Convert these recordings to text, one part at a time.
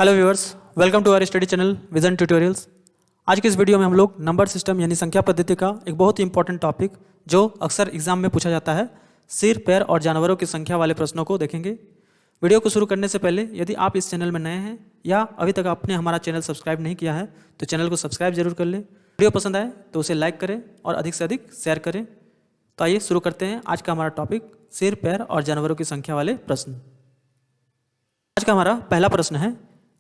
Hello viewers, welcome to our study channel Vision Tutorials. आज के इस वीडियो में हम लोग नंबर सिस्टम यानी संख्या पद्धति का एक बहुत ही इंपॉर्टेंट टॉपिक जो अक्सर एग्जाम में पूछा जाता है, सिर, पैर और जानवरों की संख्या वाले प्रश्नों को देखेंगे। वीडियो को शुरू करने से पहले यदि आप इस चैनल में नए हैं या अभी तक आपने हमारा चैनल सब्सक्राइब नहीं किया है तो चैनल को सब्सक्राइब जरूर कर लें। वीडियो पसंद आए तो उसे लाइक करें और अधिक से अधिक शेयर करें। तो आइए शुरू करते हैं आज का हमारा टॉपिक, सिर, पैर और जानवरों की संख्या वाले प्रश्न। आज का हमारा पहला प्रश्न है,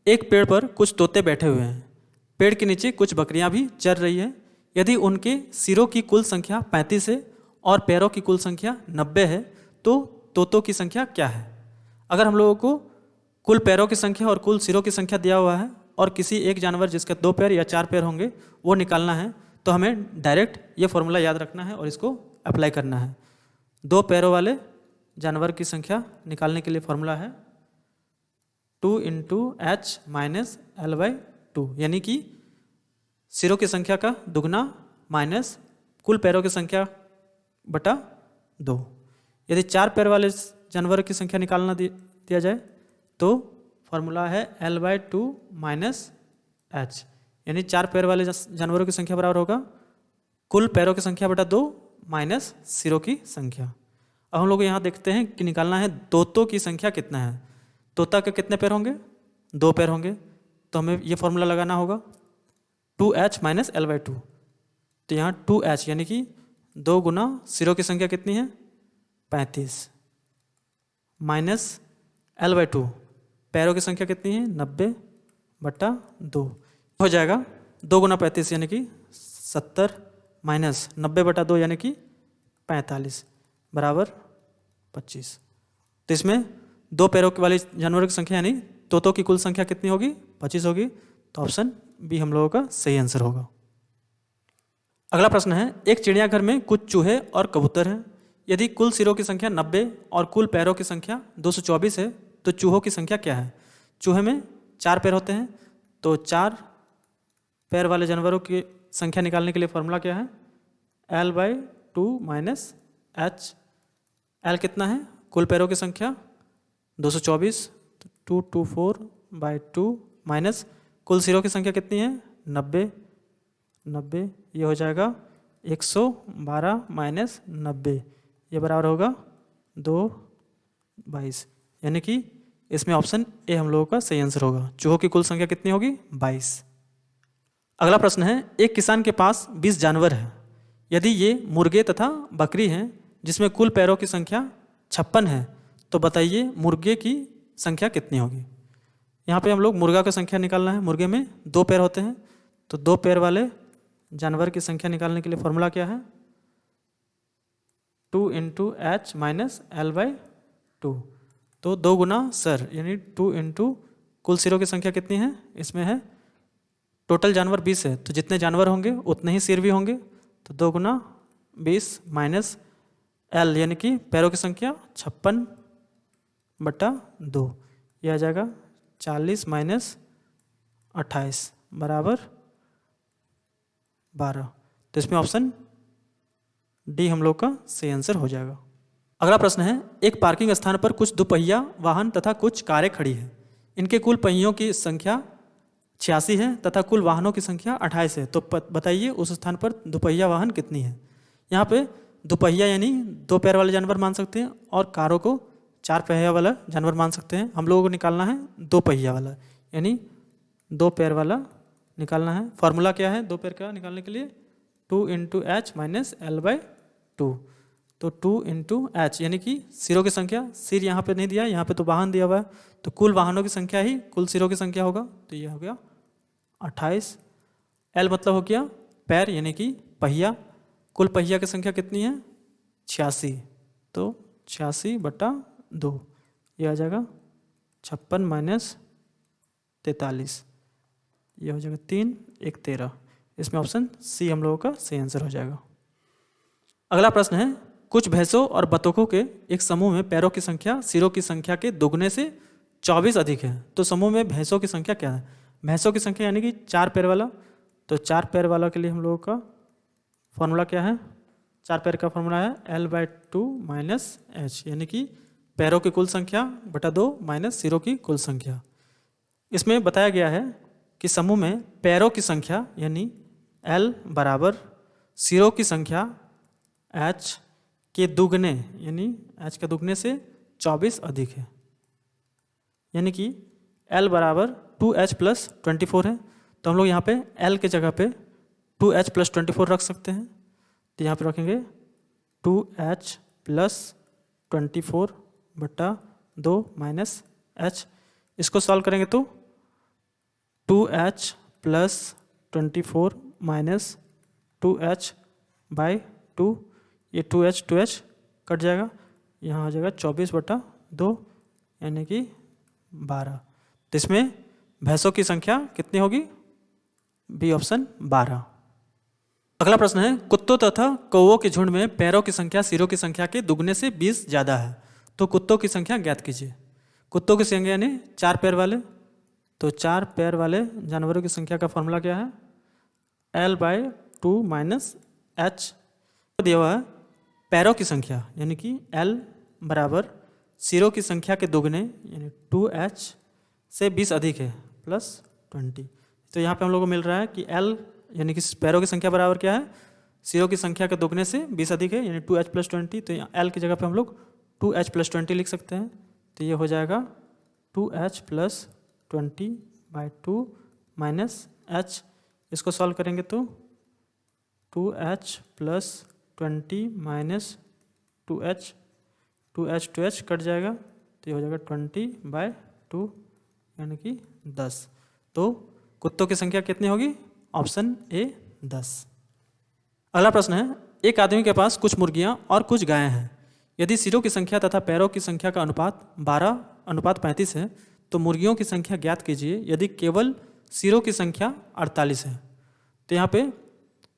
एक पेड़ पर कुछ तोते बैठे हुए हैं। पेड़ के नीचे कुछ बकरियां भी चर रही है। यदि उनके सिरों की कुल संख्या 35 है और पैरों की कुल संख्या 90 है तो तोतों की संख्या क्या है? अगर हम लोगों को कुल पैरों की संख्या और कुल सिरों की संख्या दिया हुआ है और किसी एक जानवर जिसके 2 पैर या 4 पैर होंगे वो निकालना है तो हमें डायरेक्ट ये फॉर्मूला याद रखना है और इसको अप्लाई करना है। 2 पैरों वाले जानवर की संख्या निकालने के लिए फॉर्मूला है 2 into H minus L by 2, यानी कि सिरों की संख्या का दुगना माइनस कुल पैरों की संख्या बटा 2। यदि 4 पैर वाले जानवर की संख्या निकालना दिया जाए तो फॉर्मूला है एल बाई 2 माइनस एच, यानी 4 पैर वाले जानवरों की संख्या बराबर होगा कुल पैरों की संख्या बटा 2 माइनस सिरों की संख्या। अब हम लोग यहाँ देखते हैं कि निकालना है तोतों की संख्या कितना है। तोता के कितने पैर होंगे? 2 पैर होंगे, तो हमें ये फॉर्मूला लगाना होगा 2h माइनस एल बाई 2। तो यहाँ 2h यानी कि 2 गुना सिरों की संख्या कितनी है 35 माइनस एल बाई 2, पैरों की संख्या कितनी है 90 बटा 2 हो जाएगा 2 गुना 35 यानी कि 70 माइनस 90 बटा 2 यानी कि 45 बराबर 25। तो इसमें 2 पैरों वाले जानवरों की संख्या यानी तोतों की कुल संख्या कितनी होगी 25 होगी, तो ऑप्शन बी हम लोगों का सही आंसर होगा। अगला प्रश्न है, एक चिड़ियाघर में कुछ चूहे और कबूतर हैं। यदि कुल सिरों की संख्या 90 और कुल पैरों की संख्या 224 है तो चूहों की संख्या क्या है? चूहे में 4 पैर होते हैं, तो 4 पैर वाले जानवरों की संख्या निकालने के लिए फॉर्मूला क्या है L by 2 minus H. L कितना है? कुल पैरों की संख्या 224, तो 224 बाई 2 माइनस कुल सिरों की संख्या कितनी है 90, ये हो जाएगा 112 माइनस 90, ये बराबर होगा 222, यानी कि इसमें ऑप्शन ए हम लोगों का सही आंसर होगा। चूहों की कुल संख्या कितनी होगी 22। अगला प्रश्न है, एक किसान के पास 20 जानवर है। यदि ये मुर्गे तथा बकरी हैं जिसमें कुल पैरों की संख्या 56 है तो बताइए मुर्गे की संख्या कितनी होगी। यहाँ पे हम लोग मुर्गा की संख्या निकालना है। मुर्गे में 2 पैर होते हैं, तो 2 पैर वाले जानवर की संख्या निकालने के लिए फॉर्मूला क्या है 2 into H minus L by 2। तो 2 गुना सर यानी 2 इंटू कुल सिरों की संख्या कितनी है, इसमें है टोटल जानवर 20 है, तो जितने जानवर होंगे उतने ही सिर भी होंगे, तो 2 गुना 20 माइनस एल यानी कि पैरों की संख्या 56 बटा 2, यह आ जाएगा 40 माइनस 28 बराबर 12। तो इसमें ऑप्शन डी हम लोग का सही आंसर हो जाएगा। अगला प्रश्न है, एक पार्किंग स्थान पर कुछ दुपहिया वाहन तथा कुछ कारें खड़ी हैं। इनके कुल पहियों की संख्या 86 है तथा कुल वाहनों की संख्या 28 है, तो बताइए उस स्थान पर दुपहिया वाहन कितनी है। यहाँ पे दुपहिया यानी 2 पैर वाले जानवर मान सकते हैं और कारों को 4 पहिया वाला जानवर मान सकते हैं। हम लोगों को निकालना है 2 पहिया वाला, यानी 2 पैर वाला निकालना है। फॉर्मूला क्या है 2 पैर का निकालने के लिए 2 into H minus L by 2। तो 2 इंटू एच यानी कि सिरों की संख्या, सिर यहाँ पे नहीं दिया, यहाँ पे तो वाहन दिया हुआ है, तो कुल वाहनों की संख्या ही कुल सिरों की संख्या होगा, तो ये हो गया 28। एल मतलब हो गया पैर यानी कि पहिया, कुल पहिया की संख्या कितनी है 86, तो 86 बटा 2, ये आ जाएगा 56 माइनस 43, ये हो जाएगा 3 1 13। इसमें ऑप्शन सी हम लोगों का सही आंसर हो जाएगा। अगला प्रश्न है, कुछ भैंसों और बतखों के एक समूह में पैरों की संख्या सिरों की संख्या के दोगुने से 24 अधिक है, तो समूह में भैंसों की संख्या क्या है। भैंसों की संख्या यानी कि 4 पैर वाला, तो 4 पैर वाला के लिए हम लोगों का फॉर्मूला क्या है 4 पैर का फॉर्मूला है एल बाई 2 माइनस एच, यानी कि पैरों की कुल संख्या बटा 2 माइनस सिरों की कुल संख्या। इसमें बताया गया है कि समूह में पैरों की संख्या यानी L बराबर सिरों की संख्या H के दुगने यानी H के दुगने से 24 अधिक है, यानी कि L बराबर 2H प्लस 24 है। तो हम लोग यहाँ पे L के जगह पे 2H प्लस 24 रख सकते हैं। तो यहाँ पे रखेंगे 2H प्लस 24 बटा 2 माइनस H। इसको सॉल्व करेंगे तो 2H plus 24 minus 2H by 2, ये 2H कट जाएगा, यहाँ आ जाएगा 24 बटा 2 यानी कि 12। तो इसमें भैंसों की संख्या कितनी होगी? B option 12। अगला प्रश्न है, कुत्तों तथा कौवों के झुंड में पैरों की संख्या सिरों की संख्या के दुगने से 20 ज़्यादा है, तो कुत्तों की संख्या ज्ञात कीजिए। कुत्तों की संख्या यानी 4 पैर वाले, तो 4 पैर वाले जानवरों की संख्या का फॉर्मूला क्या है? L by 2 minus H। दिया हुआ है पैरों की संख्या यानी कि L बराबर सिरों की संख्या के दुगने यानी 2H से 20 अधिक है प्लस 20। तो यहाँ पे हम लोग को मिल रहा है कि L यानी कि पैरों की संख्या बराबर क्या है? सिरों की संख्या के दुगने से 20 अधिक है यानी 2H प्लस 20। तो यहाँ L की जगह पे हम लोग 2H प्लस 20 लिख सकते हैं। तो ये हो जाएगा 2H plus 20 by 2 minus H। इसको सॉल्व करेंगे तो 2H plus 20 minus 2H cut जाएगा, तो ये हो जाएगा 20 बाई 2 यानी कि 10। तो कुत्तों की संख्या कितनी होगी? Option A 10। अगला प्रश्न है, एक आदमी के पास कुछ मुर्गियां और कुछ गायें हैं। यदि सिरों की संख्या तथा पैरों की संख्या का अनुपात 12:35 है तो मुर्गियों की संख्या ज्ञात कीजिए यदि केवल सिरों की संख्या 48 है। तो यहाँ पे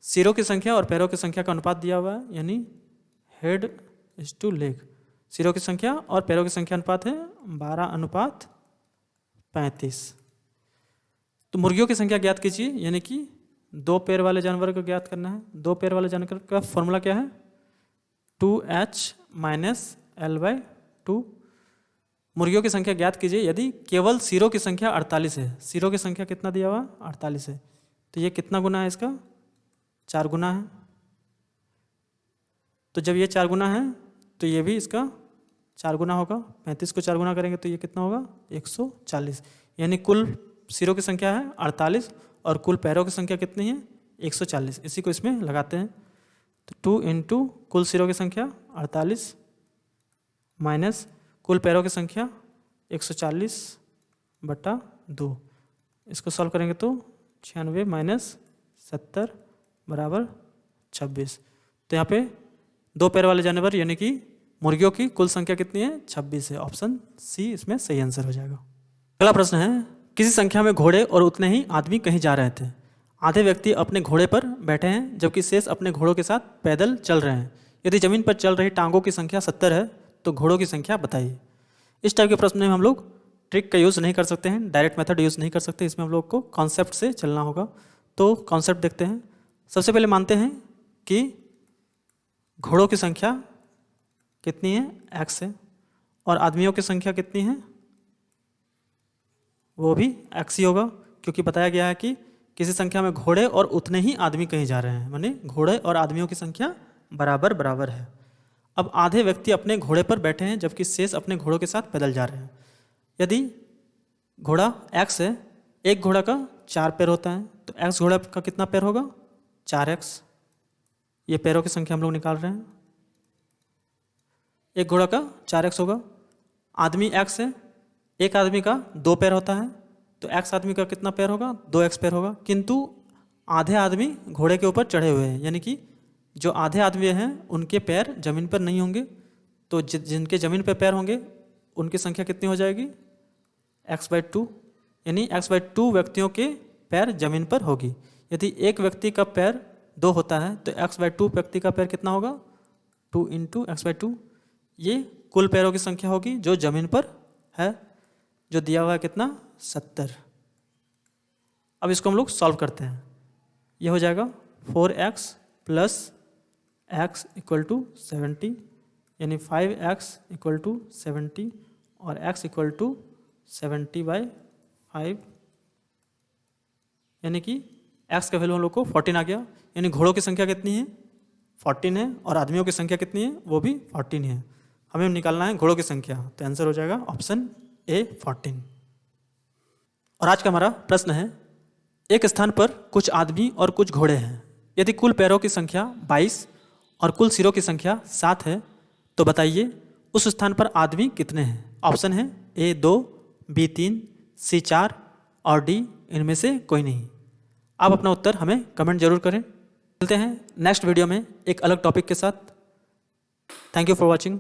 सिरों की संख्या और पैरों की संख्या का अनुपात दिया हुआ है यानी हेड इज टू लेग। सिरों की संख्या और पैरों की संख्या अनुपात है 12:35। तो मुर्गियों की संख्या ज्ञात कीजिए यानी कि 2 पैर वाले जानवर को ज्ञात करना है। 2 पैर वाले जानवर का फॉर्मूला क्या है? 2H minus L by 2। मुर्गियों की संख्या ज्ञात कीजिए यदि केवल सिरों की संख्या 48 है। सिरों की संख्या कितना दिया हुआ? 48 है। तो ये कितना गुना है इसका? 4 गुना है। तो जब ये 4 गुना है तो ये भी इसका 4 गुना होगा। 35 को 4 गुना करेंगे तो ये कितना होगा? 140। यानी कुल सिरों की संख्या है 48 और कुल पैरों की संख्या कितनी है? 140। इसी को इसमें लगाते हैं तो 2 इंटू कुल सिरों की संख्या 48 माइनस कुल पैरों की संख्या 140 बटा 2। इसको सॉल्व करेंगे तो 96 माइनस 70 बराबर 26। तो यहाँ पे 2 पैर वाले जानवर यानी कि मुर्गियों की कुल संख्या कितनी है? 26 है। ऑप्शन सी इसमें सही आंसर हो जाएगा। अगला प्रश्न है, किसी संख्या में घोड़े और उतने ही आदमी कहीं जा रहे थे। आधे व्यक्ति अपने घोड़े पर बैठे हैं जबकि शेष अपने घोड़ों के साथ पैदल चल रहे हैं। यदि जमीन पर चल रही टांगों की संख्या 70 है तो घोड़ों की संख्या बताइए। इस टाइप के प्रश्न में हम लोग ट्रिक का यूज़ नहीं कर सकते हैं, डायरेक्ट मेथड यूज़ नहीं कर सकते। इसमें हम लोग को कॉन्सेप्ट से चलना होगा। तो कॉन्सेप्ट देखते हैं। सबसे पहले मानते हैं कि घोड़ों की संख्या कितनी है? x है। और आदमियों की संख्या कितनी है? वो भी x ही होगा, क्योंकि बताया गया है कि किसी संख्या में घोड़े और उतने ही आदमी कहीं जा रहे हैं, माने घोड़े और आदमियों की संख्या बराबर बराबर है। अब आधे व्यक्ति अपने घोड़े पर बैठे हैं जबकि शेष अपने घोड़ों के साथ पैदल जा रहे हैं। यदि घोड़ा x है, एक घोड़ा का 4 पैर होता है, तो x घोड़ा का कितना पैर होगा? 4x। ये पैरों की संख्या हम लोग निकाल रहे हैं। एक घोड़ा का 4x होगा। आदमी x है, एक आदमी का 2 पैर होता है, तो x आदमी का कितना पैर होगा? 2x पैर होगा। किंतु आधे आदमी घोड़े के ऊपर चढ़े हुए हैं, यानी कि जो आधे आदमी हैं उनके पैर जमीन पर नहीं होंगे। तो जिनके जमीन पर पैर होंगे उनकी संख्या कितनी हो जाएगी? x/2, यानी x/2 व्यक्तियों के पैर जमीन पर होगी। यदि एक व्यक्ति का पैर 2 होता है तो x/2 व्यक्ति का पैर कितना होगा? 2 इंटू x/2। ये कुल पैरों की संख्या होगी जो जमीन पर है, जो दिया हुआ है कितना? 70। अब इसको हम लोग सॉल्व करते हैं। ये हो जाएगा 4x plus x equal to 70, यानी 5x इक्वल टू 70 और x इक्वल टू 70/5। 5 यानी कि x का वैल्यू हम लोग को 14 आ गया। यानी घोड़ों की संख्या कितनी है 14 है और आदमियों की संख्या कितनी है वो भी 14 है। हमें निकालना है घोड़ों की संख्या, तो आंसर हो जाएगा ऑप्शन ए 14। और आज का हमारा प्रश्न है, एक स्थान पर कुछ आदमी और कुछ घोड़े हैं। यदि कुल पैरों की संख्या 22 और कुल सिरों की संख्या 7 है तो बताइए उस स्थान पर आदमी कितने हैं। ऑप्शन है ए 2, बी 3, सी 4 और डी इनमें से कोई नहीं। आप अपना उत्तर हमें कमेंट जरूर करें। मिलते हैं नेक्स्ट वीडियो में एक अलग टॉपिक के साथ। Thank you for watching.